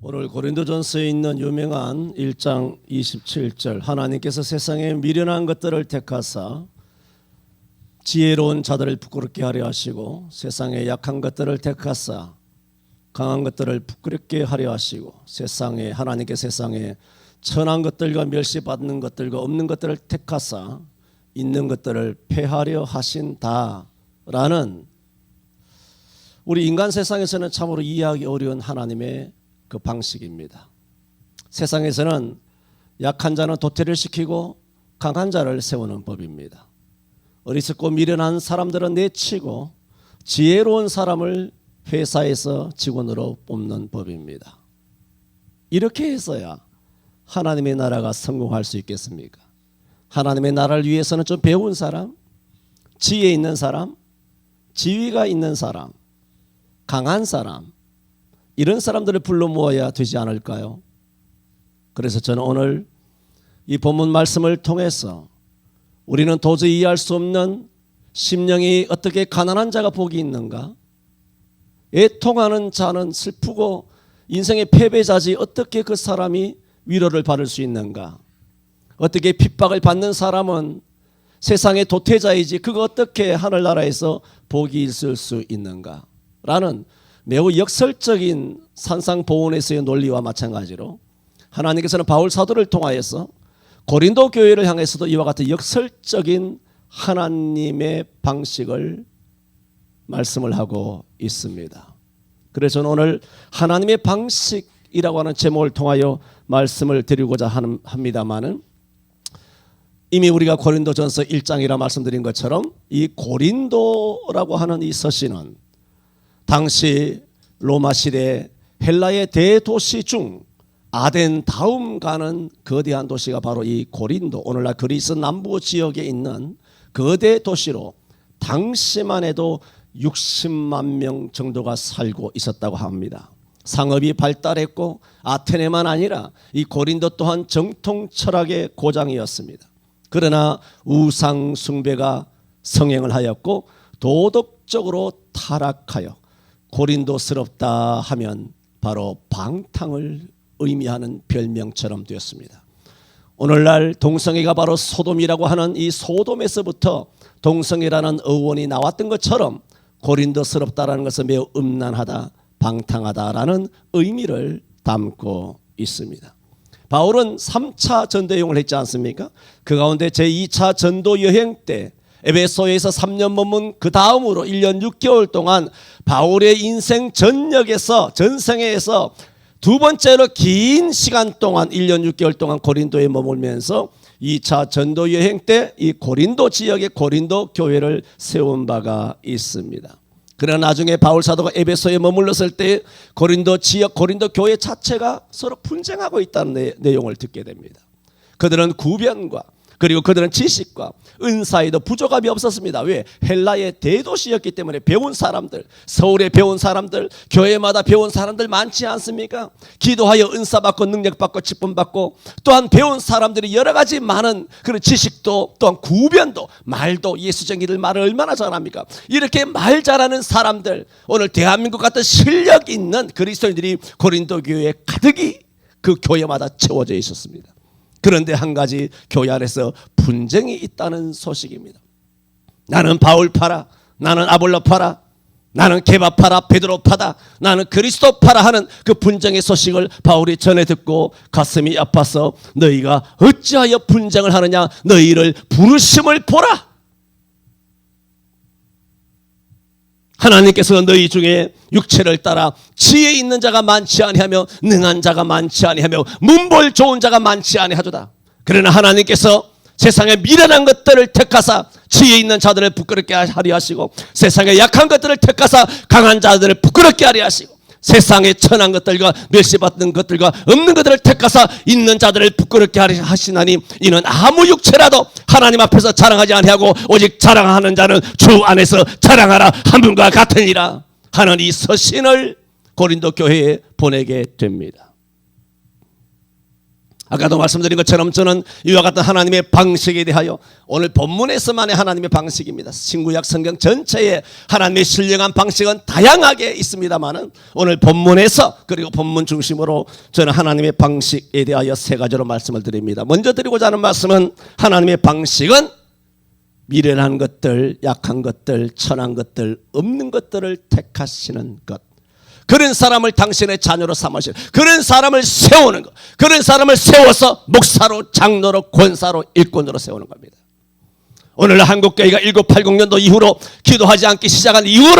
오늘 고린도전서에 있는 유명한 1장 27절 하나님께서 세상에 미련한 것들을 택하사 지혜로운 자들을 부끄럽게 하려 하시고 세상에 약한 것들을 택하사 강한 것들을 부끄럽게 하려 하시고 세상에 하나님께 세상에 천한 것들과 멸시받는 것들과 없는 것들을 택하사 있는 것들을 폐하려 하신다라는 우리 인간 세상에서는 참으로 이해하기 어려운 하나님의 그 방식입니다. 세상에서는 약한 자는 도태를 시키고 강한 자를 세우는 법입니다. 어리석고 미련한 사람들은 내치고 지혜로운 사람을 회사에서 직원으로 뽑는 법입니다. 이렇게 해서야 하나님의 나라가 성공할 수 있겠습니까? 하나님의 나라를 위해서는 좀 배운 사람, 지혜 있는 사람, 지위가 있는 사람, 강한 사람, 이런 사람들을 불러 모아야 되지 않을까요? 그래서 저는 오늘 이 본문 말씀을 통해서 우리는 도저히 이해할 수 없는 심령이 어떻게 가난한 자가 복이 있는가? 애통하는 자는 슬프고 인생의 패배자지 어떻게 그 사람이 위로를 받을 수 있는가? 어떻게 핍박을 받는 사람은 세상의 도태자이지 그거 어떻게 하늘나라에서 복이 있을 수 있는가? 라는 매우 역설적인 산상보훈에서의 논리와 마찬가지로 하나님께서는 바울 사도를 통하여서 고린도 교회를 향해서도 이와 같은 역설적인 하나님의 방식을 말씀을 하고 있습니다. 그래서 저는 오늘 하나님의 방식이라고 하는 제목을 통하여 말씀을 드리고자 합니다마는 이미 우리가 고린도전서 1장이라 말씀드린 것처럼 이 고린도라고 하는 이 서신은 당시 로마 시대 헬라의 대도시 중 아덴 다음 가는 거대한 도시가 바로 이 고린도, 오늘날 그리스 남부 지역에 있는 거대 도시로 당시만 해도 60만 명 정도가 살고 있었다고 합니다. 상업이 발달했고 아테네만 아니라 이 고린도 또한 정통 철학의 고장이었습니다. 그러나 우상 숭배가 성행을 하였고 도덕적으로 타락하여 고린도스럽다 하면 바로 방탕을 의미하는 별명처럼 되었습니다. 오늘날 동성애가 바로 소돔이라고 하는 이 소돔에서부터 동성애라는 어원이 나왔던 것처럼 고린도스럽다라는 것은 매우 음란하다, 방탕하다라는 의미를 담고 있습니다. 바울은 3차 전도여행을 했지 않습니까? 그 가운데 제2차 전도 여행 때 에베소에서 3년 머문 그 다음으로 1년 6개월 동안 바울의 인생 전역에서 전생에서 두 번째로 긴 시간 동안 1년 6개월 동안 고린도에 머물면서 2차 전도 여행 때 이 고린도 지역에 고린도 교회를 세운 바가 있습니다. 그러나 나중에 바울 사도가 에베소에 머물렀을 때 고린도 지역 고린도 교회 자체가 서로 분쟁하고 있다는 내용을 듣게 됩니다. 그들은 구변과 그리고 그들은 지식과 은사에도 부족함이 없었습니다. 왜? 헬라의 대도시였기 때문에 배운 사람들, 서울에 배운 사람들, 교회마다 배운 사람들 많지 않습니까? 기도하여 은사 받고 능력 받고 직분 받고 또한 배운 사람들이 여러 가지 많은 그런 지식도 또한 구변도 말도 예수쟁이들 말을 얼마나 잘합니까? 이렇게 말 잘하는 사람들, 오늘 대한민국 같은 실력 있는 그리스도인들이 고린도 교회에 가득히 그 교회마다 채워져 있었습니다. 그런데 한 가지 교회 안에서 분쟁이 있다는 소식입니다. 나는 바울파라, 나는 아볼로파라, 나는 케바파라, 베드로파다, 나는 그리스도파라 하는 그 분쟁의 소식을 바울이 전해 듣고 가슴이 아파서 너희가 어찌하여 분쟁을 하느냐, 너희를 부르심을 보라. 하나님께서 너희 중에 육체를 따라 지혜 있는 자가 많지 아니하며 능한 자가 많지 아니하며 문벌 좋은 자가 많지 아니하도다. 그러나 하나님께서 세상에 미련한 것들을 택하사 지혜 있는 자들을 부끄럽게 하려 하시고 세상에 약한 것들을 택하사 강한 자들을 부끄럽게 하려 하시고 세상에 천한 것들과 멸시받는 것들과 없는 것들을 택하사 있는 자들을 부끄럽게 하려 하시나니 이는 아무 육체라도 하나님 앞에서 자랑하지 아니하고 오직 자랑하는 자는 주 안에서 자랑하라 한 분과 같으니라 하는 이 서신을 고린도 교회에 보내게 됩니다. 아까도 말씀드린 것처럼 저는 이와 같은 하나님의 방식에 대하여 오늘 본문에서만의 하나님의 방식입니다. 신구약 성경 전체에 하나님의 신령한 방식은 다양하게 있습니다만은 오늘 본문에서 그리고 본문 중심으로 저는 하나님의 방식에 대하여 세 가지로 말씀을 드립니다. 먼저 드리고자 하는 말씀은 하나님의 방식은 미련한 것들, 약한 것들, 천한 것들, 없는 것들을 택하시는 것. 그런 사람을 당신의 자녀로 삼으시는, 그런 사람을 세우는 것, 그런 사람을 세워서 목사로, 장로로, 권사로, 일꾼으로 세우는 겁니다. 오늘 한국교회가 1980년도 이후로 기도하지 않기 시작한 이후로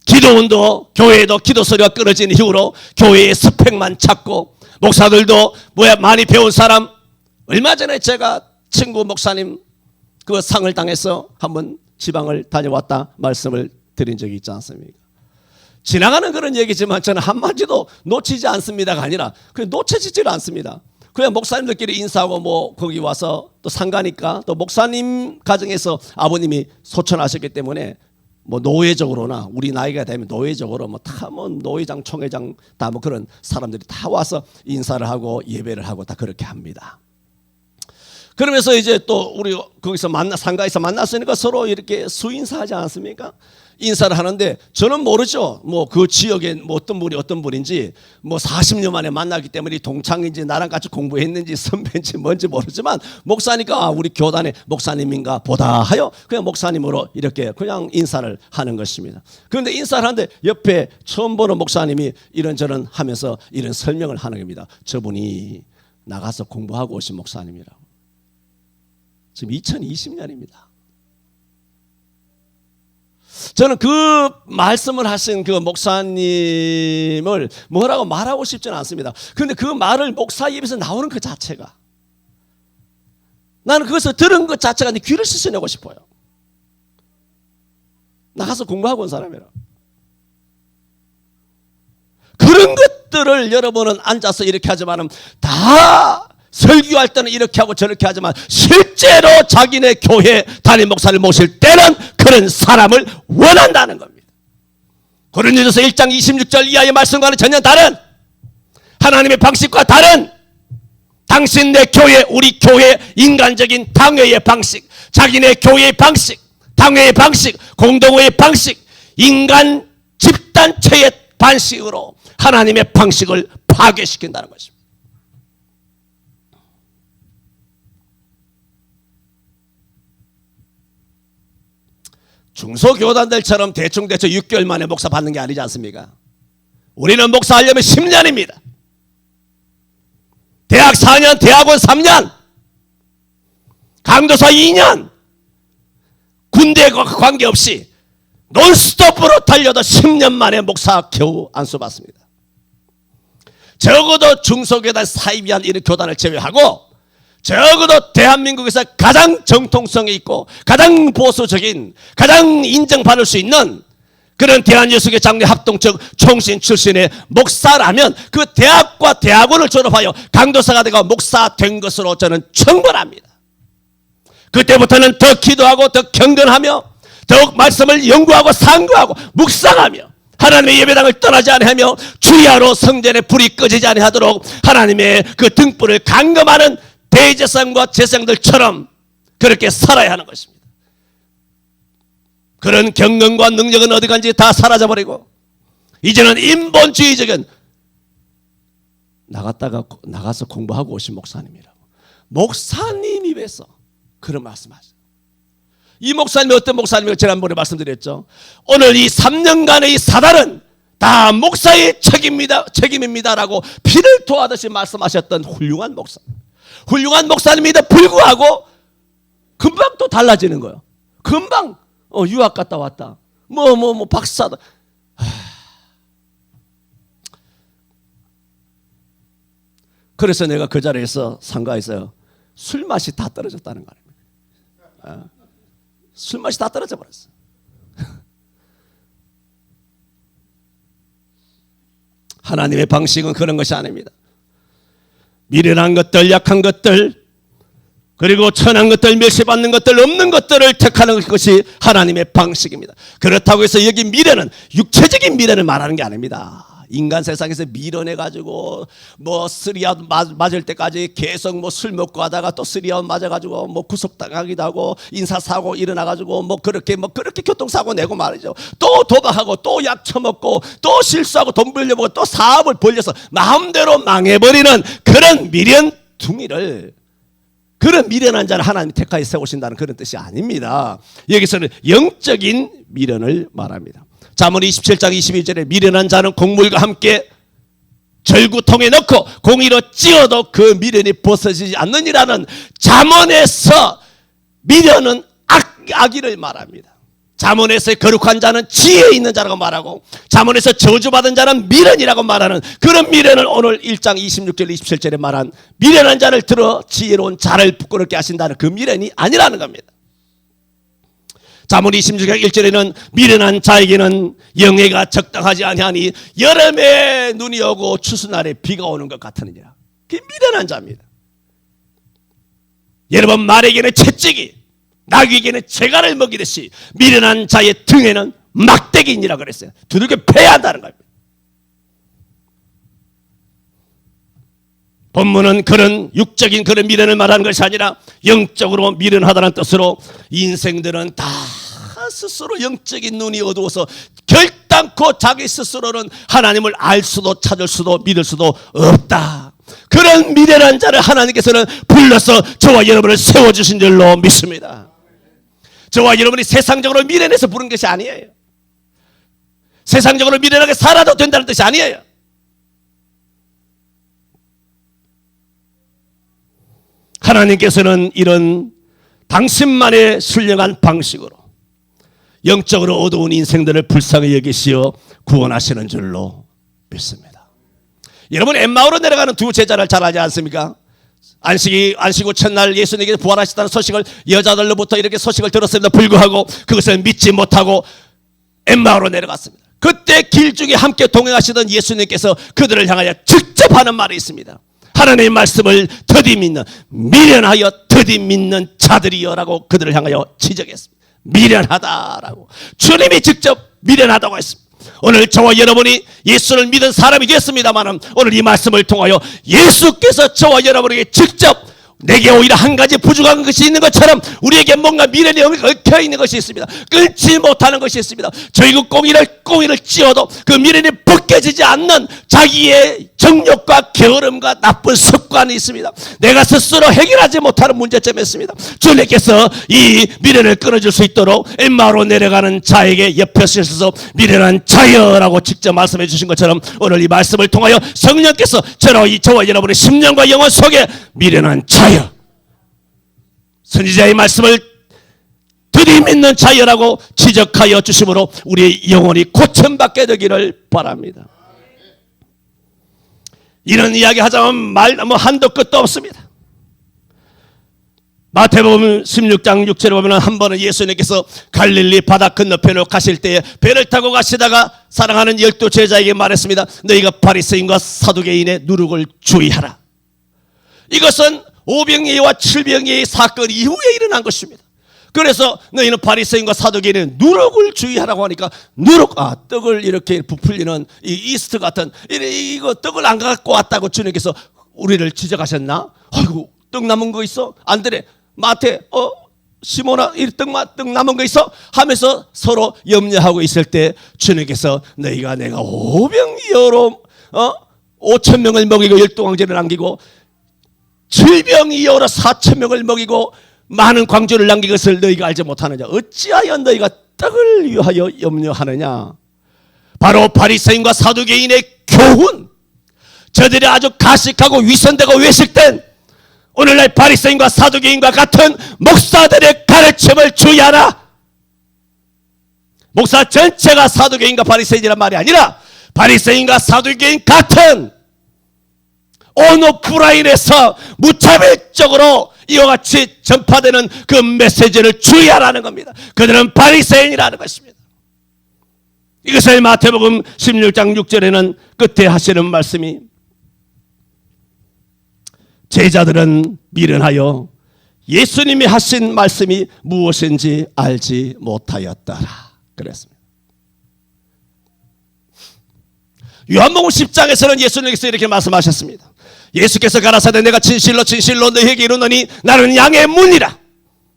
기도운도, 교회에도 기도소리가 끊어진 이후로 교회의 스펙만 찾고 목사들도 많이 배운 사람, 얼마 전에 제가 친구 목사님 그 상을 당해서 한번 지방을 다녀왔다 말씀을 드린 적이 있지 않습니까? 지나가는 그런 얘기지만 저는 한마디도 놓치지 않습니다가 아니라 그냥 놓쳐지질 않습니다. 그냥 목사님들끼리 인사하고 뭐 거기 와서 또 상가니까 또 목사님 가정에서 아버님이 소천하셨기 때문에 뭐 노예적으로나 우리 나이가 되면 노예적으로 뭐 다 뭐 노회장, 총회장 다 뭐 그런 사람들이 다 와서 인사를 하고 예배를 하고 다 그렇게 합니다. 그러면서 이제 또 우리 거기서 상가에서 만났으니까 서로 이렇게 수인사하지 않습니까? 인사를 하는데 저는 모르죠. 뭐 그 지역에 뭐 어떤 분인지 뭐 40년 만에 만나기 때문에 동창인지 나랑 같이 공부했는지 선배인지 뭔지 모르지만 목사니까 우리 교단의 목사님인가 보다 하여 그냥 목사님으로 이렇게 그냥 인사를 하는 것입니다. 그런데 인사를 하는데 옆에 처음 보는 목사님이 이런저런 하면서 이런 설명을 하는 겁니다. 저분이 나가서 공부하고 오신 목사님이라고. 지금 2020년입니다. 저는 그 말씀을 하신 그 목사님을 뭐라고 말하고 싶지는 않습니다. 그런데 그 말을 목사 입에서 나오는 그 자체가 나는 그것을 들은 것 자체가 내 귀를 씻어내고 싶어요. 나가서 공부하고 온 사람이라. 그런 것들을 여러분은 앉아서 이렇게 하지만은 다 설교할 때는 이렇게 하고 저렇게 하지만 실제로 자기네 교회 담임 목사를 모실 때는 그런 사람을 원한다는 겁니다. 고린도전서 1장 26절 이하의 말씀과는 전혀 다른 하나님의 방식과 다른 당신네 교회, 우리 교회 인간적인 당회의 방식, 자기네 교회의 방식, 당회의 방식, 공동회의 방식, 인간 집단체의 방식으로 하나님의 방식을 파괴시킨다는 것입니다. 중소교단들처럼 대충 6개월 만에 목사 받는 게 아니지 않습니까? 우리는 목사 하려면 10년입니다. 대학 4년, 대학원 3년, 강도사 2년, 군대과 관계없이 논스톱으로 달려도 10년 만에 목사 겨우 안수받습니다. 적어도 중소교단 사이비한 이런 교단을 제외하고 적어도 대한민국에서 가장 정통성이 있고 가장 보수적인 가장 인정받을 수 있는 그런 대한예수교 장례 합동적 총신 출신의 목사라면 그 대학과 대학원을 졸업하여 강도사가 되고 목사 된 것으로 저는 충분합니다. 그때부터는 더 기도하고 더 경건하며 더욱 말씀을 연구하고 상고하고 묵상하며 하나님의 예배당을 떠나지 아니하며 주야로 성전에 불이 꺼지지 아니하도록 하나님의 그 등불을 감금하는 대제사장과 제사장들처럼 그렇게 살아야 하는 것입니다. 그런 경건과 능력은 어디 간지 다 사라져버리고 이제는 인본주의적인 나가서 공부하고 오신 목사님이라고. 목사님 입에서 그런 말씀하죠. 이 목사님이 어떤 목사님이라고 지난번에 말씀드렸죠. 오늘 이 3년간의 이 사달은 다 목사의 책임입니다라고 피를 토하듯이 말씀하셨던 훌륭한 목사. 훌륭한 목사님에도 불구하고 금방 또 달라지는 거예요. 금방 유학 갔다 왔다. 뭐 박사다. 그래서 내가 그 자리에서 상가에서 술 맛이 다 떨어졌다는 거 아닙니까? 술 맛이 다 떨어져 버렸어. 하나님의 방식은 그런 것이 아닙니다. 미련한 것들, 약한 것들, 그리고 천한 것들, 멸시받는 것들, 없는 것들을 택하는 것이 하나님의 방식입니다. 그렇다고 해서 여기 미련은 육체적인 미련을 말하는 게 아닙니다. 인간 세상에서 밀어내가지고 뭐 쓰리아웃 맞을 때까지 계속 뭐 술 먹고 하다가 또 쓰리아웃 맞아가지고 뭐 구속당하기도 하고 인사사고 일어나가지고 뭐 그렇게 교통사고 내고 말이죠. 또 도박하고 또 약 처먹고 또 실수하고 돈 벌려보고 또 사업을 벌려서 마음대로 망해버리는 그런 미련둥이를, 그런 미련한 자를 하나님이 택하여 세우신다는 그런 뜻이 아닙니다. 여기서는 영적인 미련을 말합니다. 잠언 27장 22절에 미련한 자는 곡물과 함께 절구통에 넣고 공의로 찧어도 그 미련이 벗어지지 않느니라는 잠언에서 미련은 악의를 말합니다. 잠언에서의 거룩한 자는 지혜 있는 자라고 말하고 잠언에서 저주받은 자는 미련이라고 말하는 그런 미련을 오늘 1장 26절 27절에 말한 미련한 자를 들어 지혜로운 자를 부끄럽게 하신다는 그 미련이 아니라는 겁니다. 잠언 26장 1절에는 미련한 자에게는 영예가 적당하지 아니하니 여름에 눈이 오고 추수날에 비가 오는 것 같으니라. 그게 미련한 자입니다. 여러분, 말에게는 채찍이 나귀에게는 재갈을 먹이듯이 미련한 자의 등에는 막대기니라 그랬어요. 두들겨 패야 한다는 겁니다. 본문은 그런 육적인 그런 미련을 말하는 것이 아니라 영적으로 미련하다는 뜻으로 인생들은 다 스스로 영적인 눈이 어두워서 결단코 자기 스스로는 하나님을 알 수도 찾을 수도 믿을 수도 없다. 그런 미련한 자를 하나님께서는 불러서 저와 여러분을 세워주신 줄로 믿습니다. 저와 여러분이 세상적으로 미련해서 부른 것이 아니에요. 세상적으로 미련하게 살아도 된다는 뜻이 아니에요. 하나님께서는 이런 당신만의 순령한 방식으로 영적으로 어두운 인생들을 불쌍히 여기시어 구원하시는 줄로 믿습니다. 여러분, 엠마오로 내려가는 두 제자를 잘 알지 않습니까? 안식구 첫날 예수님께서 부활하셨다는 소식을 여자들로부터 이렇게 소식을 들었음에도 불구하고 그것을 믿지 못하고 엠마오로 내려갔습니다. 그때 길 중에 함께 동행하시던 예수님께서 그들을 향하여 직접 하는 말이 있습니다. 하나님의 말씀을 더디 믿는, 미련하여 더디 믿는 자들이여라고 그들을 향하여 지적했습니다. 미련하다라고 주님이 직접 미련하다고 했습니다. 오늘 저와 여러분이 예수를 믿은 사람이 됐습니다만 오늘 이 말씀을 통하여 예수께서 저와 여러분에게 직접 내게 오히려 한 가지 부족한 것이 있는 것처럼 우리에게 뭔가 미련이 얽혀 있는 것이 있습니다. 끊지 못하는 것이 있습니다. 저희 그 꽁이를 찧어도 그 미련이 벗겨지지 않는 자기의 정욕과 게으름과 나쁜 습관이 있습니다. 내가 스스로 해결하지 못하는 문제점이 있습니다. 주님께서 이 미련을 끊어줄 수 있도록 엠마오로 내려가는 자에게 옆에 서서 미련한 자여라고 직접 말씀해 주신 것처럼 오늘 이 말씀을 통하여 성령께서 저와 여러분의 심령과 영혼 속에 미련한 자여, 선지자의 말씀을 드디 믿는 자여라고 지적하여 주심으로 우리의 영혼이 고침받게 되기를 바랍니다. 이런 이야기 하자면 한도 끝도 없습니다. 마태복음 16장 6절에 보면 한 번은 예수님께서 갈릴리 바다 건너편으로 가실 때에 배를 타고 가시다가 사랑하는 12 제자에게 말했습니다. 너희가 바리새인과 사두개인의 누룩을 주의하라. 이것은 오병이어와 칠병이의 사건 이후에 일어난 것입니다. 그래서 너희는 바리새인과 사두개인의 누룩을 주의하라고 하니까 누룩, 떡을 이렇게 부풀리는 이 이스트 같은 이거 떡을 안 갖고 왔다고 주님께서 우리를 지적하셨나? 아이고, 떡 남은 거 있어? 안드레, 마태, 시몬아, 떡 남은 거 있어? 하면서 서로 염려하고 있을 때 주님께서 너희가 내가 오병이어로 5,000명을 먹이고 12황제를 남기고 7병이어로 4,000명을 먹이고 많은 광주를 남긴 것을 너희가 알지 못하느냐? 어찌하여 너희가 떡을 위하여 염려하느냐? 바로 바리새인과 사두개인의 교훈, 저들이 아주 가식하고 위선되고 외식된 오늘날 바리새인과 사두개인과 같은 목사들의 가르침을 주의하라. 목사 전체가 사두개인과 바리새인이란 말이 아니라 바리새인과 사두개인 같은 온오프라인에서 무차별적으로 이와 같이 전파되는 그 메시지를 주의하라는 겁니다. 그들은 바리새인이라는 것입니다. 이것을 마태복음 16장 6절에는 끝에 하시는 말씀이 제자들은 미련하여 예수님이 하신 말씀이 무엇인지 알지 못하였더라 그랬습니다. 요한복음 10장에서는 예수님께서 이렇게 말씀하셨습니다. 예수께서 가라사대 내가 진실로 진실로 너희에게 이르노니 나는 양의 문이라.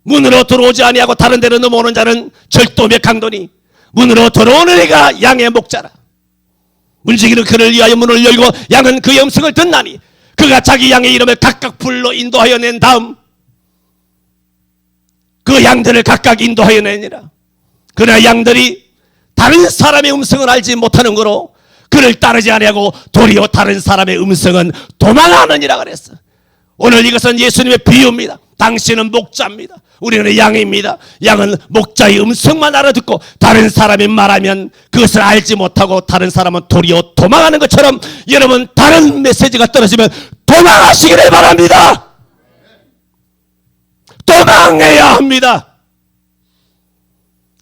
문으로 들어오지 아니하고 다른 데로 넘어오는 자는 절도며 강도니 문으로 들어오는 이가 양의 목자라. 문지기는 그를 위하여 문을 열고 양은 그의 음성을 듣나니 그가 자기 양의 이름을 각각 불러 인도하여 낸 다음 그 양들을 각각 인도하여 내니라. 그러나 양들이 다른 사람의 음성을 알지 못하는 거로 그를 따르지 아니하고 도리어 다른 사람의 음성은 도망하느니라 그랬어. 오늘 이것은 예수님의 비유입니다. 당신은 목자입니다. 우리는 양입니다. 양은 목자의 음성만 알아듣고 다른 사람이 말하면 그것을 알지 못하고 다른 사람은 도리어 도망하는 것처럼 여러분 다른 메시지가 떨어지면 도망하시기를 바랍니다. 도망해야 합니다.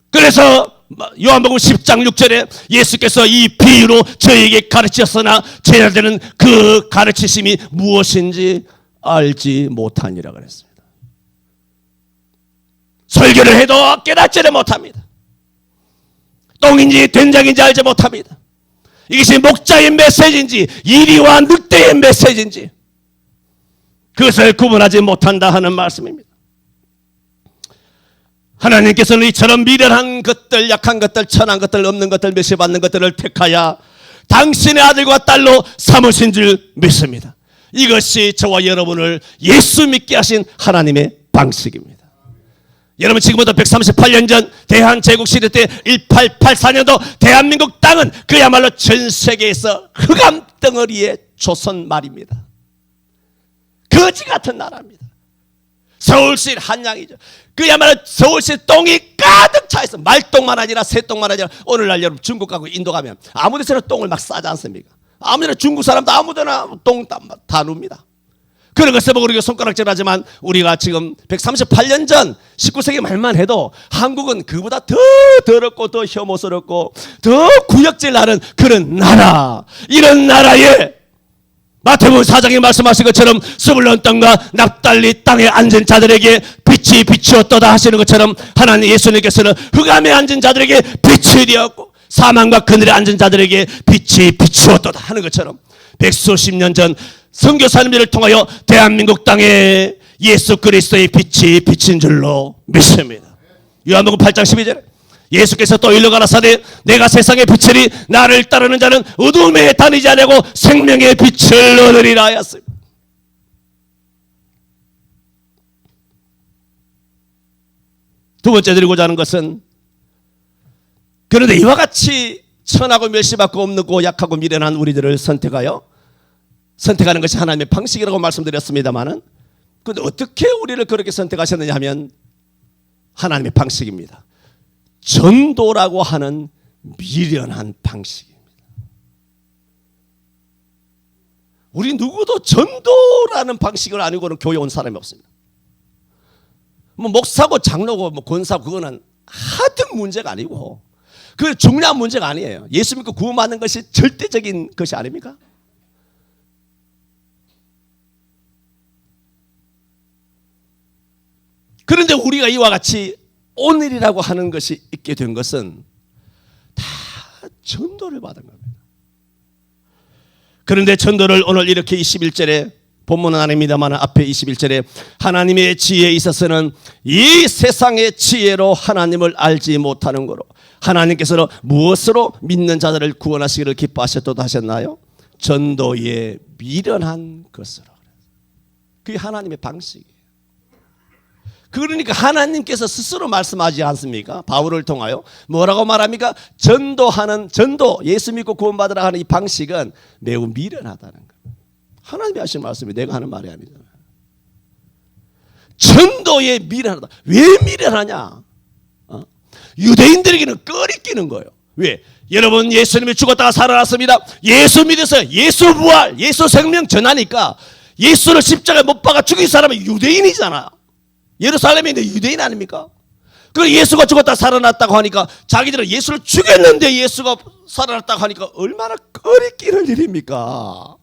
그래서 요한복음 10장 6절에 예수께서 이 비유로 저에게 가르치셨으나 제자들은 그 가르치심이 무엇인지 알지 못하니라 그랬습니다. 설교를 해도 깨닫지를 못합니다. 똥인지 된장인지 알지 못합니다. 이것이 목자의 메시지인지 이리와 늑대의 메시지인지 그것을 구분하지 못한다 하는 말씀입니다. 하나님께서는 이처럼 미련한 것들, 약한 것들, 천한 것들, 없는 것들, 멸시받는 것들을 택하여 당신의 아들과 딸로 삼으신 줄 믿습니다. 이것이 저와 여러분을 예수 믿게 하신 하나님의 방식입니다. 여러분 지금부터 138년 전 대한제국시대 때 1884년도 대한민국 땅은 그야말로 전 세계에서 흑암 덩어리의 조선 말입니다. 거지 같은 나라입니다. 서울시 한양이죠. 그야말로 서울시 똥이 가득 차 있어. 말똥만 아니라 새똥만 아니라 오늘날 여러분 중국 가고 인도 가면 아무 데서나 똥을 막 싸지 않습니까? 아무데나 중국 사람도 아무데나 똥 다 눕니다. 그런 것을 보고 우리가 손가락질하지만 우리가 지금 138년 전 19세기 말만 해도 한국은 그보다 더 더럽고 더 혐오스럽고 더 구역질나는 그런 나라, 이런 나라에 마태복음 4장에 말씀하신 것처럼 스불론 땅과 납달리 땅에 앉은 자들에게 빛이 비추었도다 하시는 것처럼 하나님 예수님께서는 흑암에 앉은 자들에게 빛이 되었고 사망과 그늘에 앉은 자들에게 빛이 비추었도다 하는 것처럼 백수십 년 전 선교사님들을 통하여 대한민국 땅에 예수 그리스도의 빛이 비친 줄로 믿습니다. 요한복음 8장 12절에 예수께서 또 일러 가라사대 내가 세상의 빛이니 나를 따르는 자는 어둠에 다니지 아니하고 생명의 빛을 얻으리라 하였습니다. 두 번째 드리고자 하는 것은 그런데 이와 같이 천하고 멸시받고 없고 약하고 미련한 우리들을 선택하는 것이 하나님의 방식이라고 말씀드렸습니다만은 그런데 어떻게 우리를 그렇게 선택하셨느냐 하면 하나님의 방식입니다. 전도라고 하는 미련한 방식입니다. 우리 누구도 전도라는 방식을 아니고는 교회 온 사람이 없습니다. 뭐 목사고 장로고 뭐 권사고 그거는 하등 문제가 아니고 그 중요한 문제가 아니에요. 예수 믿고 구원받는 것이 절대적인 것이 아닙니까? 그런데 우리가 이와 같이 오늘이라고 하는 것이 있게 된 것은 다 전도를 받은 겁니다. 그런데 전도를 오늘 이렇게 21절에 본문은 아닙니다만 앞에 21절에 하나님의 지혜에 있어서는 이 세상의 지혜로 하나님을 알지 못하는 거로 하나님께서는 무엇으로 믿는 자들을 구원하시기를 기뻐하셨도다 하셨나요? 전도에 미련한 것으로. 그게 하나님의 방식이에요. 그러니까 하나님께서 스스로 말씀하지 않습니까? 바울을 통하여 뭐라고 말합니까? 전도 예수 믿고 구원받으라 하는 이 방식은 매우 미련하다는 거예요. 하나님이 하신 말씀이 내가 하는 말이 아니잖아요. 전도에 미련하다. 왜 미련하냐? 유대인들에게는 꺼리끼는 거예요. 왜? 여러분 예수님이 죽었다가 살아났습니다. 예수 믿으세요. 예수 부활, 예수 생명 전하니까 예수를 십자가에 못 박아 죽인 사람은 유대인이잖아. 예루살렘에 있는 유대인 아닙니까? 그 예수가 죽었다 살아났다고 하니까 자기들은 예수를 죽였는데 예수가 살아났다고 하니까 얼마나 꺼리끼는 일입니까?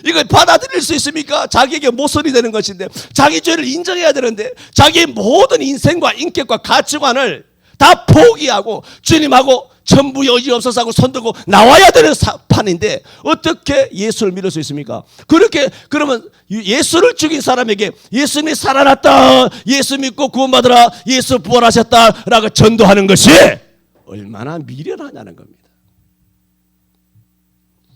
이걸 받아들일 수 있습니까? 자기에게 모순이 되는 것인데 자기 죄를 인정해야 되는데 자기의 모든 인생과 인격과 가치관을 다 포기하고 주님하고 천부 여지없어서 하고 손들고 나와야 되는 판인데 어떻게 예수를 믿을 수 있습니까? 그렇게 그러면 예수를 죽인 사람에게 예수님이 살아났다, 예수 믿고 구원받으라, 예수 부활하셨다라고 전도하는 것이 얼마나 미련하냐는 겁니다.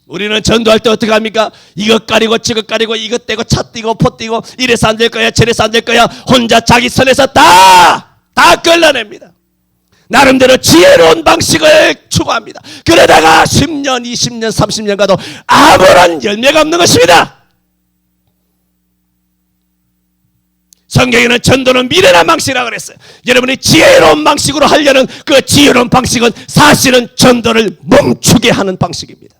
우리는 전도할 때 어떻게 합니까? 이것 가리고 저것 가리고 이것 떼고 차 떼고 포 떼고 이래서 안 될 거야 저래서 안 될 거야 혼자 자기 선에서 다 걸러냅니다. 나름대로 지혜로운 방식을 추구합니다. 그러다가 10년 20년 30년 가도 아무런 열매가 없는 것입니다. 성경에는 전도는 미련한 방식이라고 그랬어요. 여러분이 지혜로운 방식으로 하려는 그 지혜로운 방식은 사실은 전도를 멈추게 하는 방식입니다.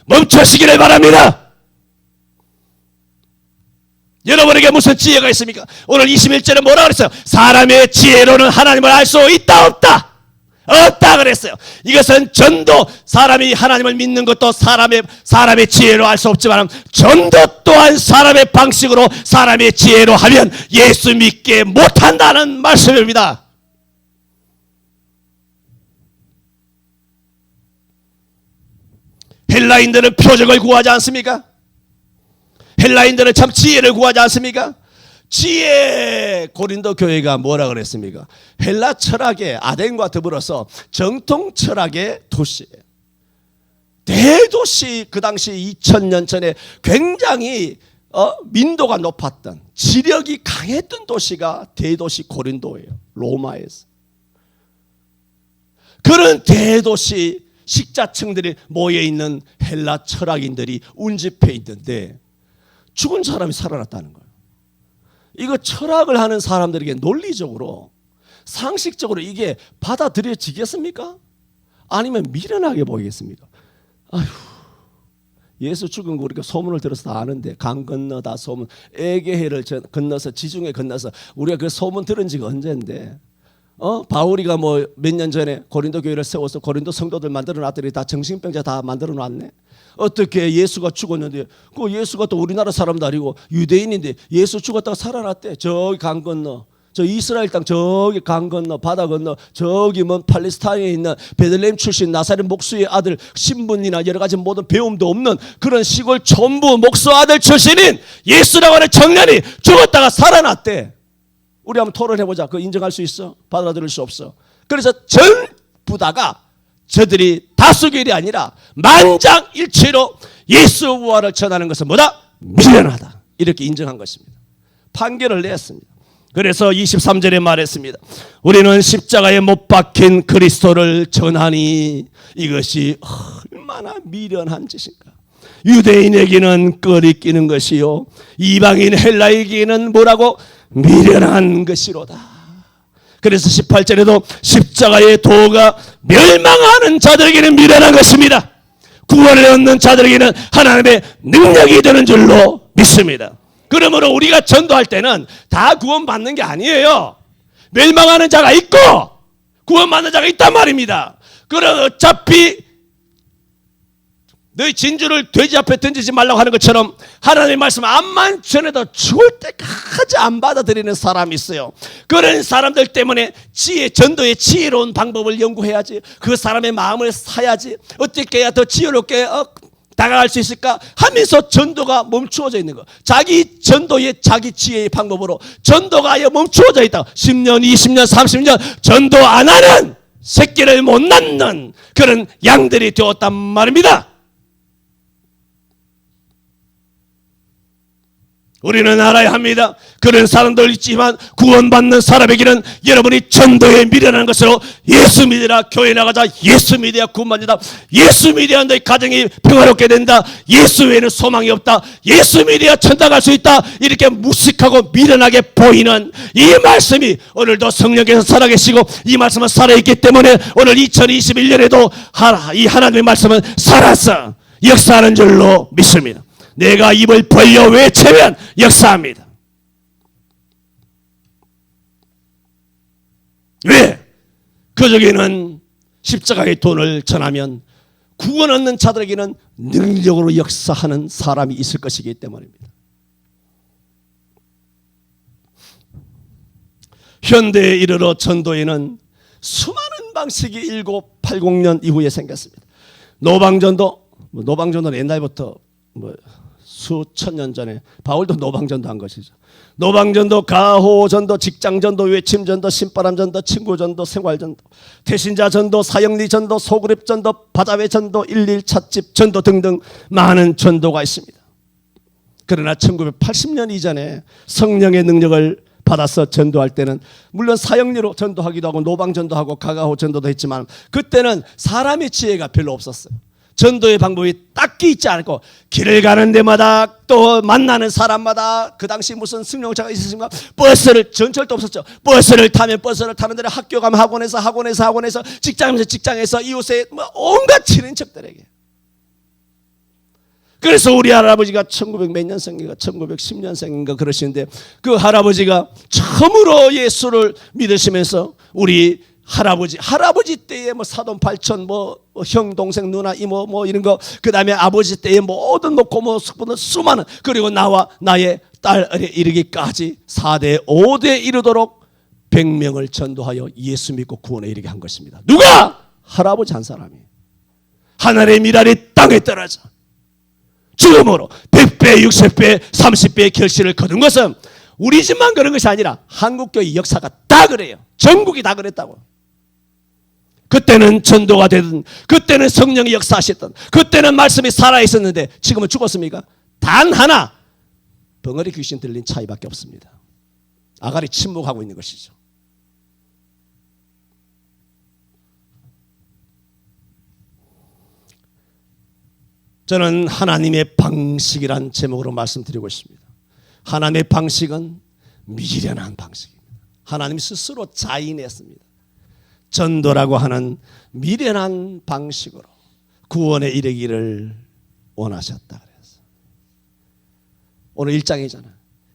멈추시기를 바랍니다. 여러분에게 무슨 지혜가 있습니까? 오늘 21절에 뭐라 그랬어요? 사람의 지혜로는 하나님을 알 수 있다 없다? 없다 그랬어요. 이것은 전도, 사람이 하나님을 믿는 것도 사람의 지혜로 알 수 없지만 전도 또한 사람의 방식으로 사람의 지혜로 하면 예수 믿게 못한다는 말씀입니다. 헬라인들은 표적을 구하지 않습니까? 헬라인들은 참 지혜를 구하지 않습니까? 지혜, 고린도 교회가 뭐라 그랬습니까? 헬라 철학의 아덴과 더불어서 정통 철학의 도시예요. 대도시, 그 당시 2000년 전에 굉장히 민도가 높았던, 지력이 강했던 도시가 대도시 고린도예요. 로마에서. 그런 대도시 식자층들이 모여있는 헬라 철학인들이 운집해 있는데 죽은 사람이 살아났다는 거예요. 이거 철학을 하는 사람들에게 논리적으로 상식적으로 이게 받아들여지겠습니까? 아니면 미련하게 보이겠습니까? 아휴, 예수 죽은 거 우리가 소문을 들어서 다 아는데 강 건너다 소문, 에게해를 건너서 지중해 건너서 우리가 그 소문 들은 지가 언젠데 바울이가 뭐 몇 년 전에 고린도 교회를 세워서 고린도 성도들 만들어 놨더니 다 정신병자 다 만들어 놨네. 어떻게 예수가 죽었는데 그 예수가 또 우리나라 사람도 아니고 유대인인데 예수 죽었다가 살아났대. 저기 강 건너, 저 이스라엘 땅 저기 강 건너 바다 건너 저기 먼 팔레스타인에 있는 베들레헴 출신 나사렛 목수의 아들, 신분이나 여러 가지 모든 배움도 없는 그런 시골 촌부 목수 아들 출신인 예수라고 하는 청년이 죽었다가 살아났대. 우리 한번 토론해보자. 그거 인정할 수 있어? 받아들일 수 없어? 그래서 전부 다가 저들이 다수결이 아니라 만장일치로 예수 부활을 전하는 것은 뭐다? 미련하다. 이렇게 인정한 것입니다. 판결을 내었습니다. 그래서 23절에 말했습니다. 우리는 십자가에 못 박힌 그리스도를 전하니 이것이 얼마나 미련한 짓인가. 유대인에게는 껄이끼는 것이요 이방인 헬라에게는 뭐라고? 미련한 것이로다. 그래서 18절에도 십자가의 도가 멸망하는 자들에게는 미련한 것입니다. 구원을 얻는 자들에게는 하나님의 능력이 되는 줄로 믿습니다. 그러므로 우리가 전도할 때는 다 구원받는 게 아니에요. 멸망하는 자가 있고 구원받는 자가 있단 말입니다. 그럼 어차피 너희 진주를 돼지 앞에 던지지 말라고 하는 것처럼 하나님의 말씀 암만 전해도 죽을 때까지 안 받아들이는 사람이 있어요. 그런 사람들 때문에 전도의 지혜로운 방법을 연구해야지. 그 사람의 마음을 사야지. 어떻게 해야 더 지혜롭게 다가갈 수 있을까 하면서 전도가 멈추어져 있는 거. 자기 전도의 자기 지혜의 방법으로 전도가 아예 멈추어져 있다. 10년 20년 30년 전도 안 하는 새끼를 못 낳는 그런 양들이 되었단 말입니다. 우리는 알아야 합니다. 그런 사람들 있지만 구원받는 사람에게는 여러분이 전도에 미련한 것으로 예수 믿으라, 교회 나가자, 예수 믿어야 구원받는다, 예수 믿어야 너희 가정이 평화롭게 된다, 예수 외에는 소망이 없다, 예수 믿어야 천당 갈 수 있다, 이렇게 무식하고 미련하게 보이는 이 말씀이 오늘도 성령께서 살아계시고 이 말씀은 살아있기 때문에 오늘 2021년에도 이 하나님의 말씀은 살아서 역사하는 줄로 믿습니다. 내가 입을 벌려 외치면 역사합니다. 왜? 그중에는 십자가의 돈을 전하면 구원 얻는 자들에게는 능력으로 역사하는 사람이 있을 것이기 때문입니다. 현대에 이르러 전도에는 수많은 방식이 1980년 이후에 생겼습니다. 노방전도는 옛날부터 수천 년 전에 바울도 노방전도 한 것이죠. 노방전도, 가호전도, 직장전도, 외침전도, 신바람전도, 친구전도, 생활전도, 태신자전도, 사형리전도, 소그룹전도, 바다회전도, 1.1찻집 전도 등등 많은 전도가 있습니다. 그러나 1980년 이전에 성령의 능력을 받아서 전도할 때는 물론 사형리로 전도하기도 하고 노방전도하고 가가호 전도도 했지만 그때는 사람의 지혜가 별로 없었어요. 전도의 방법이 딱히 있지 않고 길을 가는 데마다 또 만나는 사람마다 그 당시 무슨 승용차가 있었습니까? 버스를 전철도 없었죠. 버스를 타면 버스를 타는 데는 학교 가면 학원에서 직장에서 이웃에 온갖 친인척들에게. 그래서 우리 할아버지가 1900 몇 년생인가 1910년생인가 그러시는데 그 할아버지가 처음으로 예수를 믿으시면서 우리 할아버지 때에 사돈 팔촌 형 동생 누나 이모 이런 거 그다음에 아버지 때에 모든 고모 수많은 그리고 나와 나의 딸에 이르기까지 4대 5대 이르도록 100명을 전도하여 예수 믿고 구원에 이르게 한 것입니다. 누가? 할아버지 한 사람이. 하늘의 미랄이 땅에 떨어져 죽음으로 100배 60배 30배의 결실을 거둔 것은 우리 집만 그런 것이 아니라 한국교회 역사가 다 그래요. 전국이 다 그랬다고. 그때는 전도가 되든 그때는 성령이 역사하셨던 그때는 말씀이 살아있었는데 지금은 죽었습니까? 단 하나 벙어리 귀신 들린 차이밖에 없습니다. 아가리 침묵하고 있는 것이죠. 저는 하나님의 방식이란 제목으로 말씀드리고 있습니다. 하나님의 방식은 미련한 방식입니다. 하나님 스스로 자인했습니다. 전도라고 하는 미련한 방식으로 구원에 이르기를 원하셨다 그래서 오늘 1장이잖아.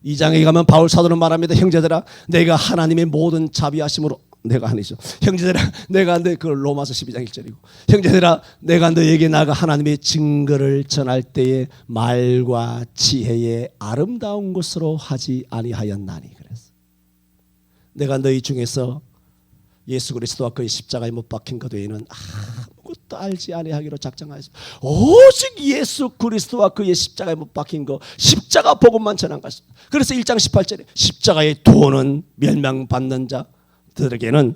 2장에 가면 바울 사도는 말합니다. 형제들아 내가 하나님의 모든 자비하심으로 내가 아니죠. 형제들아 내가 그 로마서 12장 1절이고 형제들아 내가 너에게 나가 하나님의 증거를 전할 때에 말과 지혜의 아름다운 것으로 하지 아니하였나니 그래서 내가 너희 중에서 예수 그리스도와 그의 십자가에 못 박힌 것 외에는 아무것도 알지 아니하기로 작정하였습니다. 오직 예수 그리스도와 그의 십자가에 못 박힌 것 십자가 복음만 전한 것입니다. 그래서 1장 18절에 십자가의 도는 멸망받는 자들에게는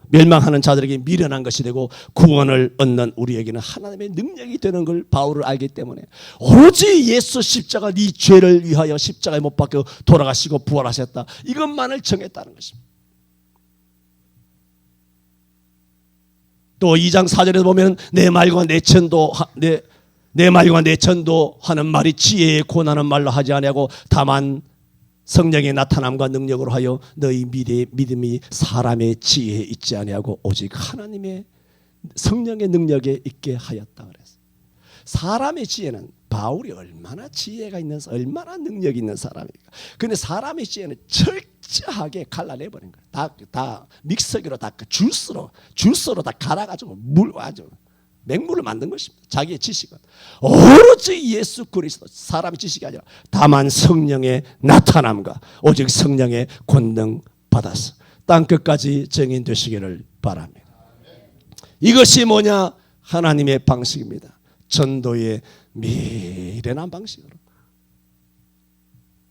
멸망하는 자들에게 미련한 것이 되고 구원을 얻는 우리에게는 하나님의 능력이 되는 걸 바울을 알기 때문에 오로지 예수 십자가 네 죄를 위하여 십자가에 못 박혀 돌아가시고 부활하셨다 이것만을 정했다는 것입니다. 또 2장 4절에서 보면 내 말과 내 전도하는 말이 지혜의 고난한 말로 하지 아니하고 다만 성령의 나타남과 능력으로 하여 너희 믿음이 사람의 지혜에 있지 아니하고 오직 하나님의 성령의 능력에 있게 하였다 그랬어요. 사람의 지혜는 바울이 얼마나 지혜가 있는 얼마나 능력이 있는 사람입니까? 그런데 사람의 지혜는 철저하게 갈라내버린 거예요. 다 믹서기로 다 주스로 다 갈아가지고 맹물을 만든 것입니다. 자기의 지식은 오로지 예수 그리스도 사람의 지식이 아니라 다만 성령의 나타남과 오직 성령의 권능 받아서 땅끝까지 증인되시기를 바랍니다. 이것이 뭐냐? 하나님의 방식입니다. 전도의 미련한 방식으로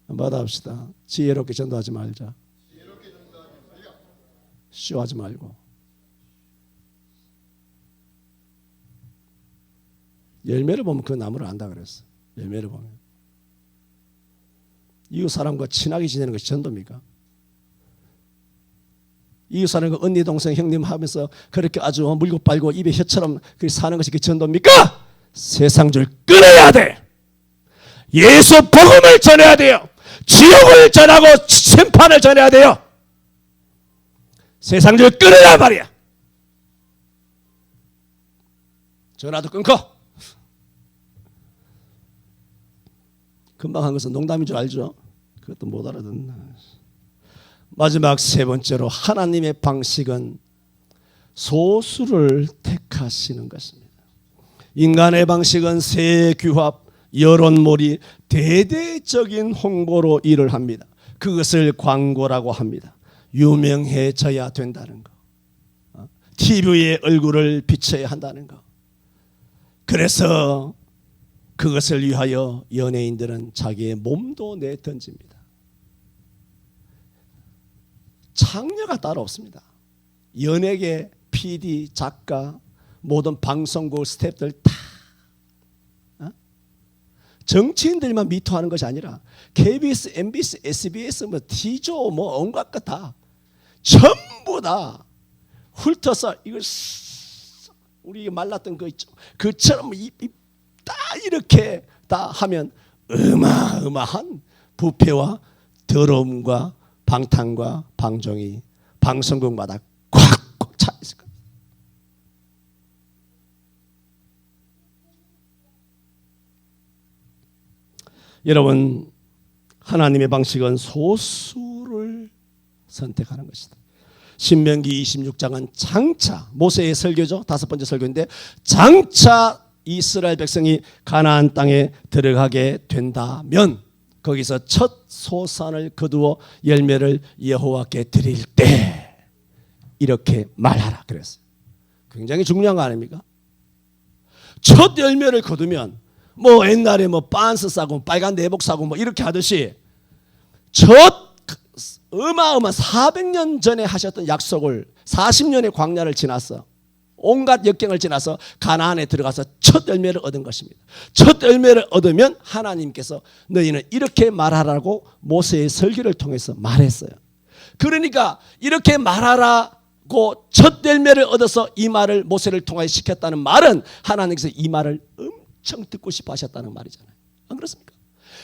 받아봅시다. 지혜롭게 전도하지 말자. 쇼하지 말고 열매를 보면 그 나무를 안다 그랬어. 열매를 보면 이웃 사람과 친하게 지내는 것이 전도입니까? 이웃 사람과 언니 동생 형님 하면서 그렇게 아주 물고 빨고 입에 혀처럼 사는 것이 그 전도입니까? 세상 줄 끊어야 돼. 예수 복음을 전해야 돼요. 지옥을 전하고 심판을 전해야 돼요. 세상 줄 끊어야 말이야. 전화도 끊고 금방 한 것은 농담인 줄 알죠? 그것도 못 알아듣나. 마지막 세 번째로 하나님의 방식은 소수를 택하시는 것입니다. 인간의 방식은 세규합, 여론몰이, 대대적인 홍보로 일을 합니다. 그것을 광고라고 합니다. 유명해져야 된다는 거. TV에 얼굴을 비춰야 한다는 거. 그래서 그것을 위하여 연예인들은 자기의 몸도 내던집니다. 장려가 따로 없습니다. 연예계, PD, 작가, 모든 방송국 스태프들 다 정치인들만 미투하는 것이 아니라 KBS, MBC, SBS, 뭐 T조, 뭐 온갖 것 다 전부 다 훑어서 이걸 우리 말랐던 거 있죠. 그처럼 다 이렇게 다 하면 어마어마한 부패와 더러움과 방탕과 방종이 방송국마다 꽉꽉 차 있을 겁니다. 여러분, 하나님의 방식은 소수를 선택하는 것이다. 신명기 26장은 장차 모세의 설교죠. 5번째 설교인데 장차 이스라엘 백성이 가나안 땅에 들어가게 된다면 거기서 첫 소산을 거두어 열매를 여호와께 드릴 때 이렇게 말하라 그랬어요. 굉장히 중요한 거 아닙니까? 첫 열매를 거두면 뭐 옛날에 뭐 빤스 싸고 빨간 내복 싸고 뭐 이렇게 하듯이 첫 어마어마한 400년 전에 하셨던 약속을 40년의 광야를 지나서 온갖 역경을 지나서 가나안에 들어가서 첫 열매를 얻은 것입니다. 첫 열매를 얻으면 하나님께서 너희는 이렇게 말하라고 모세의 설교를 통해서 말했어요. 그러니까 이렇게 말하라고 첫 열매를 얻어서 이 말을 모세를 통하여 시켰다는 말은 하나님께서 이 말을 엄청 듣고 싶어 하셨다는 말이잖아요. 안 그렇습니까?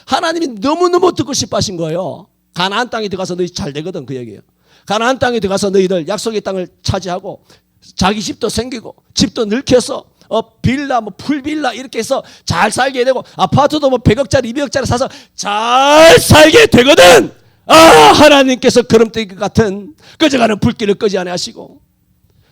하나님이 너무너무 듣고 싶어 하신 거예요. 가나안 땅에 들어가서 너희 잘 되거든 그 얘기예요. 가나안 땅에 들어가서 너희들 약속의 땅을 차지하고 자기 집도 생기고 집도 늙혀서 빌라 뭐 풀빌라 이렇게 해서 잘 살게 되고 아파트도 뭐 100억짜리 200억짜리 사서 잘 살게 되거든. 하나님께서 거름대기 같은 꺼져가는 불길을 끄지 아니하시고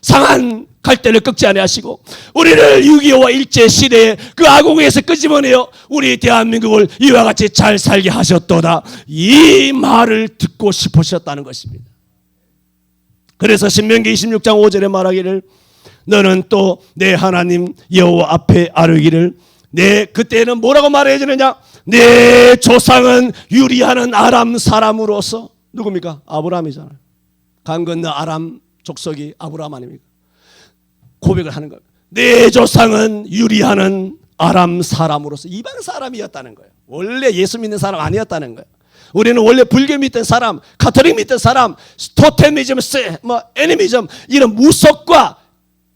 상한 갈대를 꺾지 아니하시고 우리를 6.25와 일제시대에 그 아궁에서 끄집어내어 우리 대한민국을 이와 같이 잘 살게 하셨도다. 이 말을 듣고 싶으셨다는 것입니다. 그래서 신명기 26장 5절에 말하기를 너는 또 내 하나님 여호와 앞에 아뢰기를 그때는 뭐라고 말해야 되느냐? 내 조상은 유리하는 아람 사람으로서 누굽니까? 아브라함이잖아요. 강 건너 아람 족속이 아브라함 아닙니까? 고백을 하는 거예요. 내 조상은 유리하는 아람 사람으로서 이방 사람이었다는 거예요. 원래 예수 믿는 사람 아니었다는 거예요. 우리는 원래 불교 믿던 사람, 카톨릭 믿던 사람, 토테미즘, 애니미즘 이런 무속과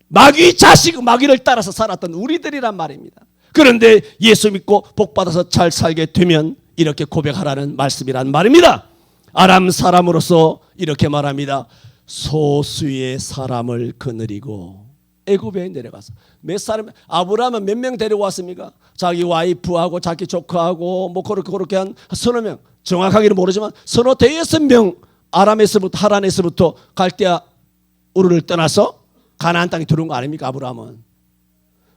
마귀 자식, 마귀를 따라서 살았던 우리들이란 말입니다. 그런데 예수 믿고 복 받아서 잘 살게 되면 이렇게 고백하라는 말씀이란 말입니다. 아람 사람으로서 이렇게 말합니다. 소수의 사람을 거느리고 애굽에 내려가서 몇 사람 아브라함은 몇 명 데리고 왔습니까? 자기 와이프하고 자기 조카하고 뭐 그렇게 한 서너 명 정확하게는 모르지만 서너 대여섯 명 아람에서부터 하란에서부터 갈대아 우르를 떠나서 가나안 땅에 들어온 거 아닙니까? 아브라함은.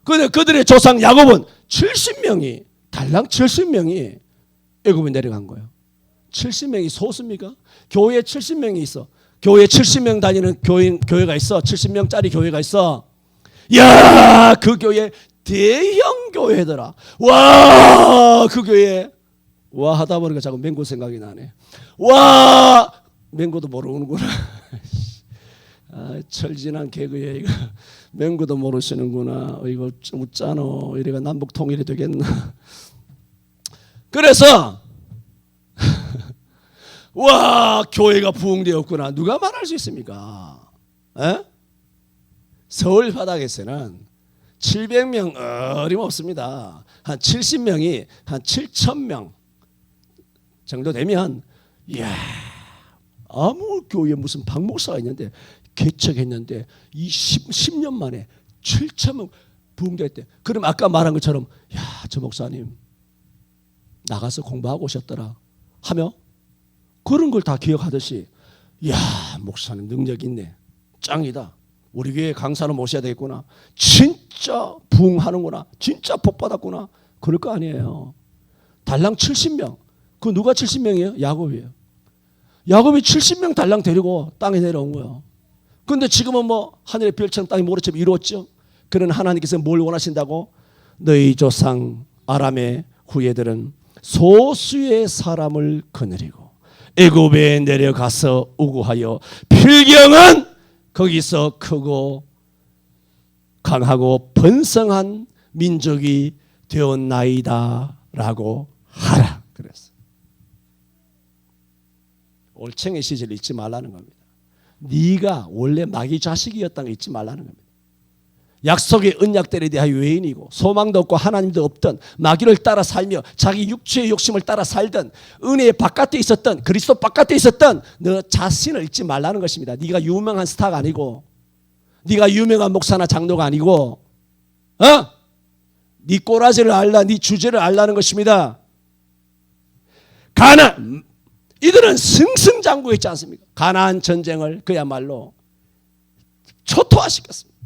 그런데 그들의 조상 야곱은 70명이 달랑 70명이 애굽에 내려간 거예요. 70명이 소수입니까? 교회에 70명이 있어. 교회에 70명 다니는 교회가 있어. 70명짜리 교회가 있어. 야, 그 교회 대형 교회더라. 와, 그 교회 와 하다 보니까 자꾸 맹고 생각이 나네. 와, 맹고도 모르는구나. 철진한 개그에 이거 맹고도 모르시는구나. 이거 좀 웃잖아. 이래가 남북 통일이 되겠나. 그래서 와, 교회가 부흥되었구나. 누가 말할 수 있습니까? 서울 바닥에서는 700명 어림없습니다. 한 70명이 한 7,000명 정도 되면 이야, 아무 교회에 무슨 박 목사가 있는데 개척했는데 이 10년 만에 7,000명 부흥됐대. 그럼 아까 말한 것처럼 야, 저 목사님 나가서 공부하고 오셨더라 하며 그런 걸 다 기억하듯이 야, 목사님 능력 있네. 짱이다. 우리 교회 강사로 모셔야 되겠구나. 진짜 부흥하는구나. 진짜 복 받았구나. 그럴 거 아니에요. 달랑 70명. 그 누가 70명이에요? 야곱이에요. 야곱이 70명 달랑 데리고 땅에 내려온 거예요. 근데 지금은 뭐 하늘의 별처럼 땅의 모래처럼 이루었죠. 그런 하나님께서 뭘 원하신다고? 너희 조상 아람의 후예들은 소수의 사람을 거느리고 애굽에 내려가서 우고하여 필경은 거기서 크고 강하고 번성한 민족이 되었나이다 라고 하라 그랬어. 올챙이 시절 잊지 말라는 겁니다. 네가 원래 마귀 자식이었다는 거 잊지 말라는 겁니다. 약속의 언약들에 대한 외인이고 소망도 없고 하나님도 없던 마귀를 따라 살며 자기 육체의 욕심을 따라 살던 은혜의 바깥에 있었던 그리스도 바깥에 있었던 너 자신을 잊지 말라는 것입니다. 네가 유명한 스타가 아니고 네가 유명한 목사나 장로가 아니고 네 꼬라지를 알라 네 주제를 알라는 것입니다. 가나안 이들은 승승장구했지 않습니까? 가나안 전쟁을 그야말로 초토화시켰습니다.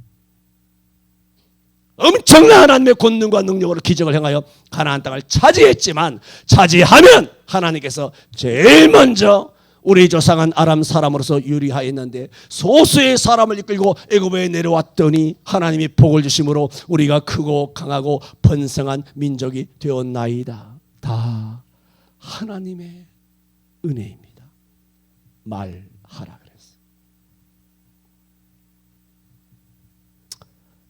엄청난 하나님의 권능과 능력으로 기적을 행하여 가나안 땅을 차지했지만 차지하면 하나님께서 제일 먼저 우리 조상은 아람 사람으로서 유리하였는데 소수의 사람을 이끌고 애굽에 내려왔더니 하나님이 복을 주심으로 우리가 크고 강하고 번성한 민족이 되었나이다. 다 하나님의 은혜입니다. 말하라 그랬어요.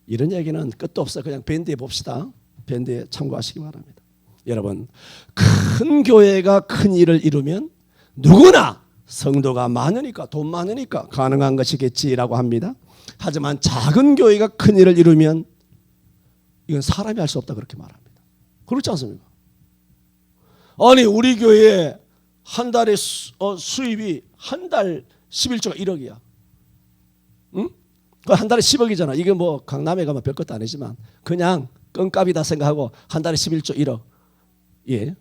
이런 얘기는 끝도 없어. 그냥 밴드에 봅시다. 밴드에 참고하시기 바랍니다. 여러분, 큰 교회가 큰 일을 이루면 누구나 성도가 많으니까 돈 많으니까 가능한 것이겠지라고 합니다. 하지만 작은 교회가 큰 일을 이루면 이건 사람이 할 수 없다 그렇게 말합니다. 그렇지 않습니까? 아니 우리 교회에 한 달에 수입이 한 달 11조가 1억이야. 응? 한 달에 10억이잖아. 이게 뭐 강남에 가면 별것도 아니지만 그냥 껌값이다 생각하고 한 달에 11조 1억. 예.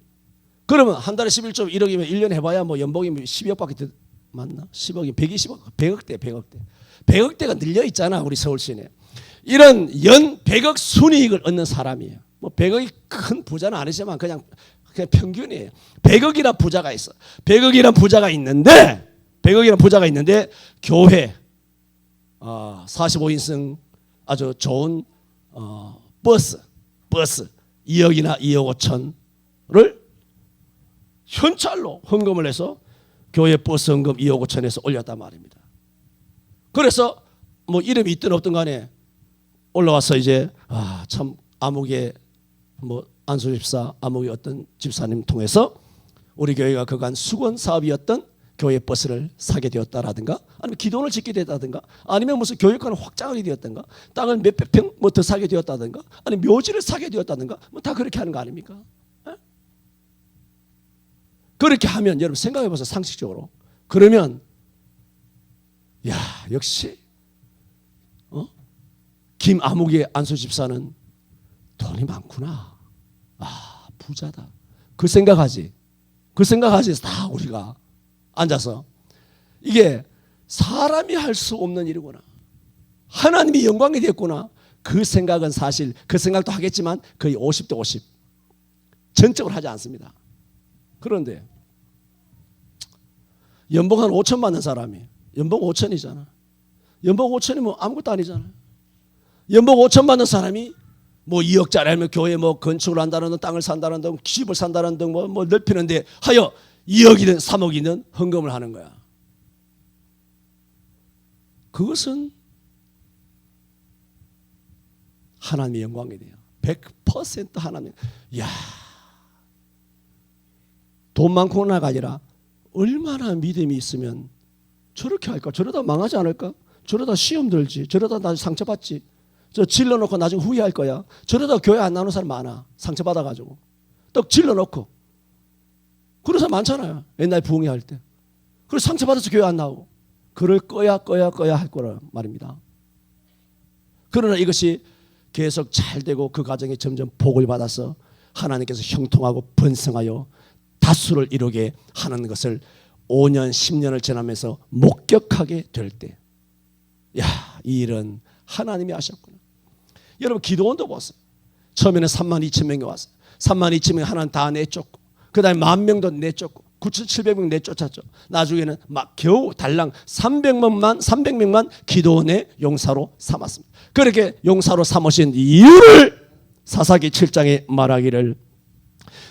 그러면 한 달에 11조 1억이면 1년 해봐야 뭐 연봉이 12억밖에 맞나? 10억이 120억, 100억대, 100억대. 100억대가 늘려 있잖아 우리 서울시내. 이런 연 100억 순이익을 얻는 사람이에요. 뭐 100억이 큰 부자는 아니지만 그냥 평균이에요. 100억이란 부자가 있어. 100억이란 부자가 있는데 100억이란 부자가 있는데 교회 45인승 아주 좋은 버스 2억이나 2억 5천을 현찰로 헌금을 해서 교회 버스 헌금 2억 5천에서 올렸단 말입니다. 그래서 뭐 이름이 있든 없든 간에 올라와서 이제 참 암흑의 뭐 안수 집사 암흑의 어떤 집사님 통해서 우리 교회가 그간 수건 사업이었던 교회 버스를 사게 되었다라든가 아니면 기도원을 짓게 되었다든가 아니면 무슨 교육관을 확장하게 되었다든가 땅을 몇백 평 뭐 더 사게 되었다든가 아니면 묘지를 사게 되었다든가 뭐 다 그렇게 하는 거 아닙니까? 에? 그렇게 하면 여러분 생각해 보세요. 상식적으로. 그러면 야 역시 김아묵의 안수 집사는 돈이 많구나. 부자다. 그 생각하지. 그 생각하지. 다 우리가 앉아서 이게 사람이 할 수 없는 일이구나. 하나님이 영광이 됐구나. 그 생각은 사실 그 생각도 하겠지만 거의 50대 50. 전적으로 하지 않습니다. 그런데 연봉 한 5천 받는 사람이 연봉 5천이잖아. 연봉 5천이면 아무것도 아니잖아. 연봉 5천 받는 사람이 뭐 2억짜리 하면 교회 뭐 건축을 한다는 등 땅을 산다는 등 집을 산다는 등 뭐 넓히는데 하여 2억이든 3억이든 헌금을 하는 거야. 그것은 하나님의 영광이 돼요. 100% 하나님. 야, 돈 많고 나가 아니라 얼마나 믿음이 있으면 저렇게 할까? 저러다 망하지 않을까? 저러다 시험 들지. 저러다 나중에 상처받지. 저 질러놓고 나중에 후회할 거야. 저러다 교회 안 나오는 사람 많아. 상처받아가지고. 떡 질러놓고. 그런 사람 많잖아요. 옛날 부흥회 할 때. 그래서 상처받아서 교회 안 나오고. 그럴 거야 할 거란 말입니다. 그러나 이것이 계속 잘 되고 그 과정에 점점 복을 받아서 하나님께서 형통하고 번성하여 다수를 이루게 하는 것을 5년 10년을 지나면서 목격하게 될 때 야, 이 일은 하나님이 하셨구나. 여러분 기도원도 보세요. 처음에는 3만 2천 명이 왔어요. 3만 2천 명이 하나님 다 내쫓고 그 다음에 10,000명도 내쫓고 9,700명 내쫓았죠. 나중에는 막 겨우 달랑 300명만 기도원의 용사로 삼았습니다. 그렇게 용사로 삼으신 이유를 사사기 7장에 말하기를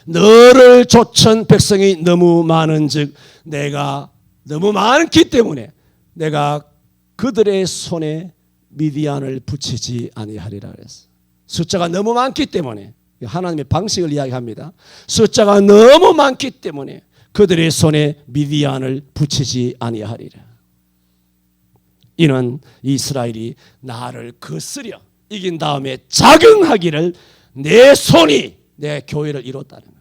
너를 좇은 백성이 너무 많은즉 내가 너무 많기 때문에 내가 그들의 손에 미디안을 붙이지 아니하리라 그랬어. 숫자가 너무 많기 때문에 하나님의 방식을 이야기합니다. 숫자가 너무 많기 때문에 그들의 손에 미디안을 붙이지 아니하리라. 이는 이스라엘이 나를 거스려 이긴 다음에 자긍하기를 내 손이 내 교회를 이뤘다는 거야.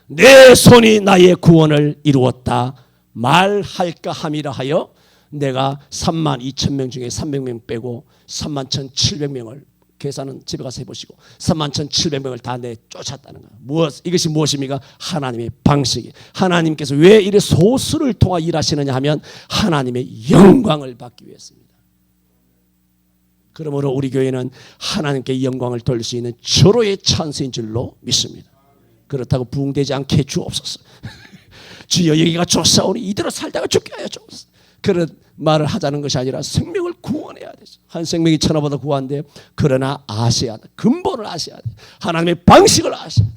내 손이 나의 구원을 이루었다 말할까 함이라 하여 내가 32,000명 중에 300명 빼고 31,700명을 계산은 집에 가서 해보시고 31,700명을 다 내쫓았다는 거야. 이것이 무엇입니까? 하나님의 방식이. 하나님께서 왜 이래 소수를 통하 일하시느냐 하면 하나님의 영광을 받기 위해서입니다. 그러므로 우리 교회는 하나님께 영광을 돌릴 수 있는 절호의 찬스인 줄로 믿습니다. 그렇다고 부흥되지 않게 주옵소서. 주여 여기가 좋사오니 이대로 살다가 죽게 하여 주옵소서. 그런 말을 하자는 것이 아니라 생명을 구원해야 되죠. 한 생명이 천하보다 구한데 그러나 아셔야 돼. 근본을 아셔야 돼. 하나님의 방식을 아셔야 돼.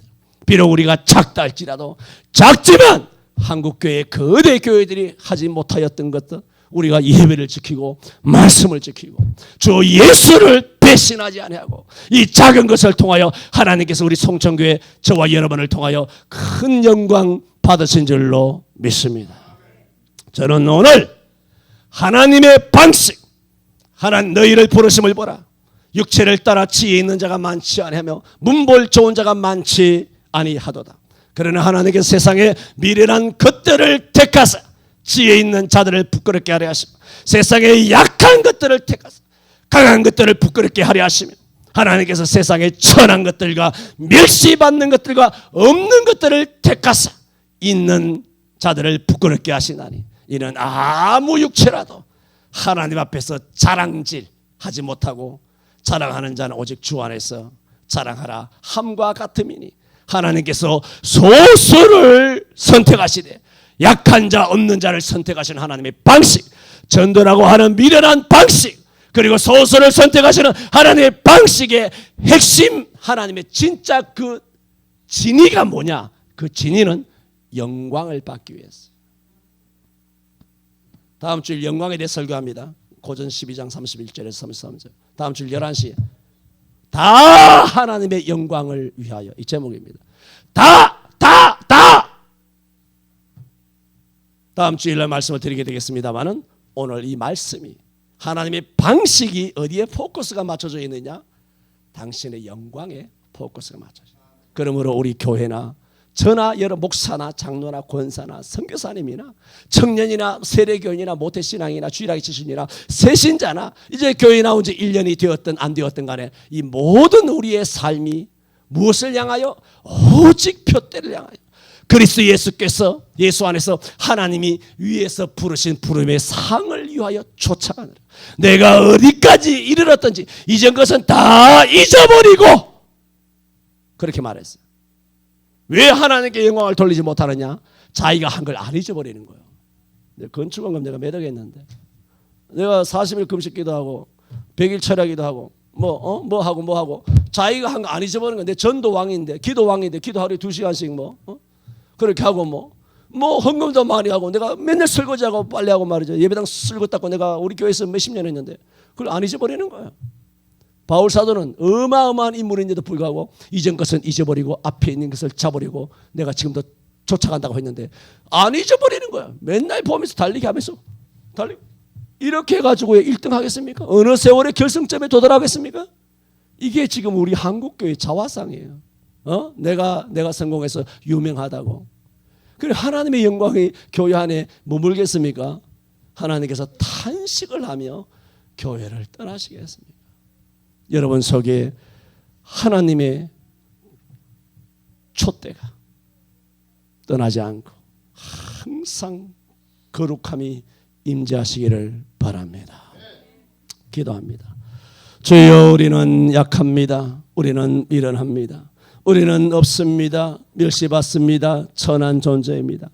비록 우리가 작다 할지라도 작지만 한국교회 거대 교회들이 하지 못하였던 것들 우리가 예배를 지키고 말씀을 지키고 주 예수를 배신하지 아니하고 이 작은 것을 통하여 하나님께서 우리 송천교회 저와 여러분을 통하여 큰 영광 받으신 줄로 믿습니다. 저는 오늘 하나님의 방식, 하나님 너희를 부르심을 보라. 육체를 따라 지혜 있는 자가 많지 아니하며 문볼 좋은 자가 많지 아니하도다. 그러나 하나님께서 세상에 미련한 것들을 택하사 지혜 있는 자들을 부끄럽게 하려 하시고 세상에 약한 것들을 택하사 강한 것들을 부끄럽게 하려 하시며 하나님께서 세상에 천한 것들과 멸시받는 것들과 없는 것들을 택하사 있는 자들을 부끄럽게 하시나니 이는 아무 육체라도 하나님 앞에서 자랑질 하지 못하고 자랑하는 자는 오직 주 안에서 자랑하라 함과 같음이니 하나님께서 소수를 선택하시되 약한 자 없는 자를 선택하시는 하나님의 방식, 전도라고 하는 미련한 방식, 그리고 소수를 선택하시는 하나님의 방식의 핵심, 하나님의 진짜 그 진의가 뭐냐? 그 진의는 영광을 받기 위해서. 다음 주일 영광에 대해 설교합니다. 고전 12장 31절에서 33절. 다음 주일 11시에 다 하나님의 영광을 위하여, 이 제목입니다. 다. 다음 주일날 말씀을 드리게 되겠습니다마는 오늘 이 말씀이 하나님의 방식이 어디에 포커스가 맞춰져 있느냐? 당신의 영광에 포커스가 맞춰져 있습니다. 그러므로 우리 교회나 저나 여러 목사나 장로나 권사나 선교사님이나 청년이나 세례교인이나 모태신앙이나 주일학교 출신이나 새신자나 이제 교회 나온 지 1년이 되었든 안 되었든 간에 이 모든 우리의 삶이 무엇을 향하여? 오직 표대를 향하여 그리스도 예수께서 예수 안에서 하나님이 위에서 부르신 부름의 상을 위하여 쫓아가느라 내가 어디까지 이르렀든지 이전 것은 다 잊어버리고 그렇게 말했어요. 왜 하나님께 영광을 돌리지 못하느냐? 자기가 한 걸 안 잊어버리는 거예요. 건축원금 내가 몇 억 했는데 내가 40일 금식기도 하고 100일 철야기도 하고 뭐 하고 자기가 한 거 안 잊어버리는 거야. 내 전도 왕인데 기도 왕인데 기도 하루에 2시간씩 그렇게 하고 뭐 헌금도 많이 하고 내가 맨날 설거지하고 빨래하고 말이죠. 예배당 쓸고 닦고 내가 우리 교회에서 몇십 년 했는데 그걸 안 잊어버리는 거예요. 바울 사도는 어마어마한 인물인데도 불구하고 이전 것은 잊어버리고 앞에 있는 것을 잡으려고 내가 지금도 쫓아간다고 했는데 안 잊어버리는 거야. 맨날 보면서 달리기 하면서 달리고 이렇게 해가지고 1등 하겠습니까? 어느 세월의 결승점에 도달하겠습니까? 이게 지금 우리 한국교회 자화상이에요. 내가 성공해서 유명하다고. 그래 하나님의 영광이 교회 안에 머물겠습니까? 하나님께서 탄식을 하며 교회를 떠나시겠습니까? 여러분 속에 하나님의 촛대가 떠나지 않고 항상 거룩함이 임재하시기를 바랍니다. 기도합니다. 주여 우리는 약합니다. 우리는 미련합니다. 우리는 없습니다. 멸시받습니다. 천한 존재입니다.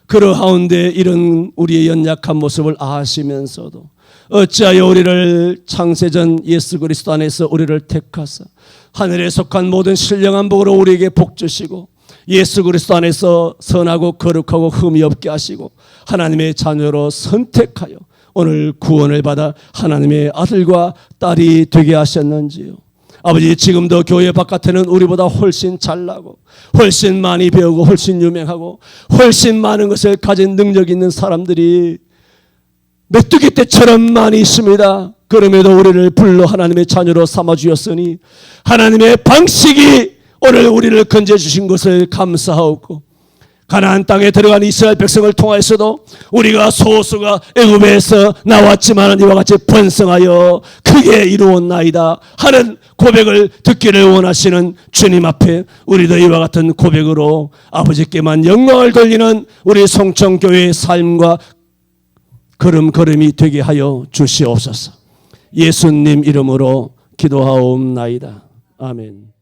그러하운데 이런 우리의 연약한 모습을 아시면서도 어찌하여 우리를 창세전 예수 그리스도 안에서 우리를 택하사 하늘에 속한 모든 신령한 복으로 우리에게 복 주시고 예수 그리스도 안에서 선하고 거룩하고 흠이 없게 하시고 하나님의 자녀로 선택하여 오늘 구원을 받아 하나님의 아들과 딸이 되게 하셨는지요. 아버지, 지금도 교회 바깥에는 우리보다 훨씬 잘나고 훨씬 많이 배우고 훨씬 유명하고 훨씬 많은 것을 가진 능력 있는 사람들이 메뚜기 떼처럼 많이 있습니다. 그럼에도 우리를 불러 하나님의 자녀로 삼아주셨으니 하나님의 방식이 오늘 우리를 건져주신 것을 감사하고, 가나안 땅에 들어간 이스라엘 백성을 통하여서도 우리가 소수가 애굽에서 나왔지만 이와 같이 번성하여 크게 이루었나이다 하는 고백을 듣기를 원하시는 주님 앞에 우리도 이와 같은 고백으로 아버지께만 영광을 돌리는 우리 성청교회의 삶과 걸음걸음이 되게 하여 주시옵소서. 예수님 이름으로 기도하옵나이다. 아멘.